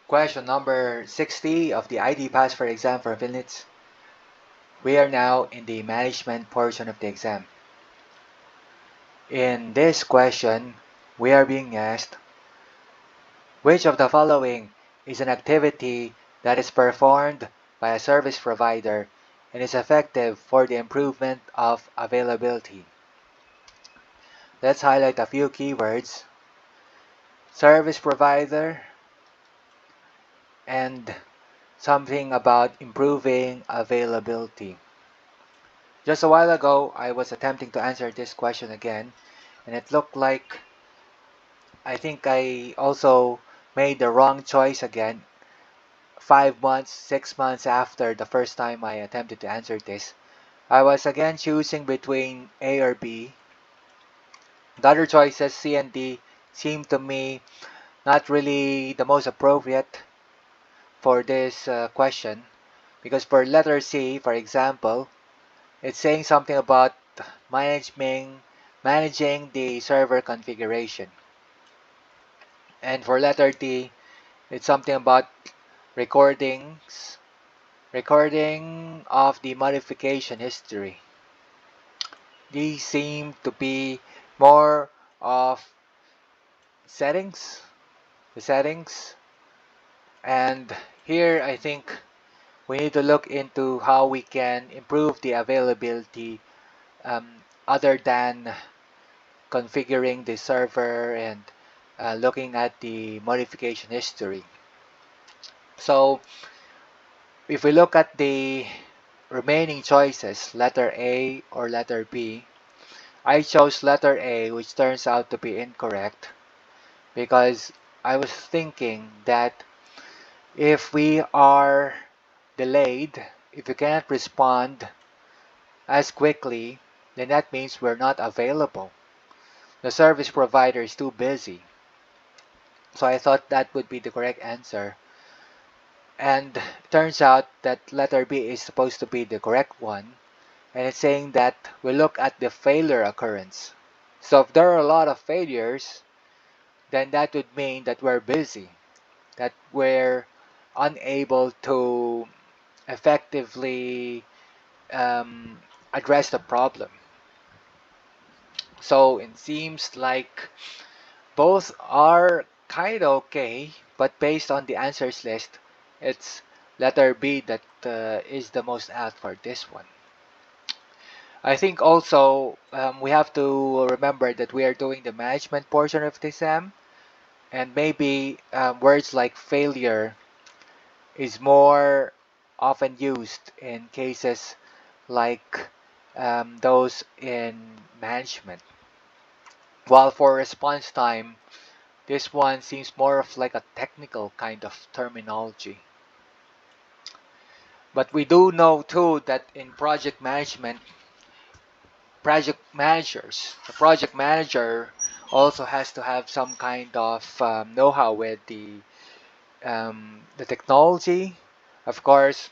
Question number 60 of the ID Pass for exam for PhilNITS. We are now in the management portion of the exam. In this question, we are being asked, which of the following is an activity that is performed by a service provider and is effective for the improvement of availability? Let's highlight a few keywords: service provider and something about improving availability. Just a while ago, I was attempting to answer this question again, and it looked like I think I also made the wrong choice again 5 months, 6 months after the first time I attempted to answer this. I was again choosing between A or B. The other choices, C and D, seemed to me not really the most appropriate for this question, because for letter C, for example, it's saying something about managing the server configuration. And for letter D, it's something about recording of the modification history. These seem to be more of the settings. And here I think we need to look into how we can improve the availability other than configuring the server and looking at the modification history. So if we look at the remaining choices, letter A or letter B, I chose letter A, which turns out to be incorrect, because I was thinking that if we are delayed, if we cannot respond as quickly, then that means we're not available. The service provider is too busy. So I thought that would be the correct answer. And it turns out that letter B is supposed to be the correct one. And it's saying that we look at the failure occurrence. So if there are a lot of failures, then that would mean that we're busy, that we're unable to effectively address the problem. So it seems like both are kind of okay, but based on the answers list, it's letter B that is the most apt for this one. I think also we have to remember that we are doing the management portion of the exam, and maybe words like failure is more often used in cases like those in management. While for response time, this one seems more of like a technical kind of terminology. But we do know too that in project management, the project manager also has to have some kind of know-how with the technology. Of course,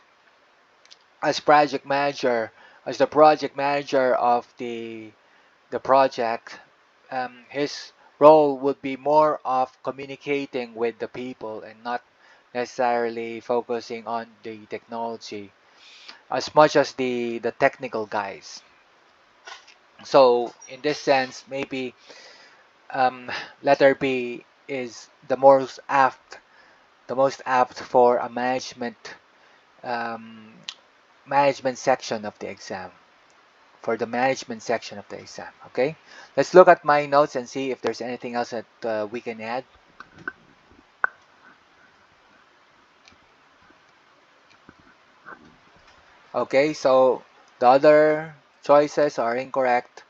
as project manager, as the project manager of the project, his role would be more of communicating with the people and not necessarily focusing on the technology as much as the technical guys. So in this sense, maybe letter B is the most apt for a um, management section of the exam. For the management section of the exam. Okay, let's look at my notes and see if there's anything else that we can add. Okay, so the other choices are incorrect.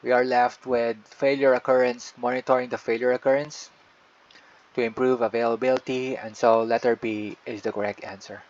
We are left with failure occurrence, monitoring the failure occurrence to improve availability, and so letter B is the correct answer.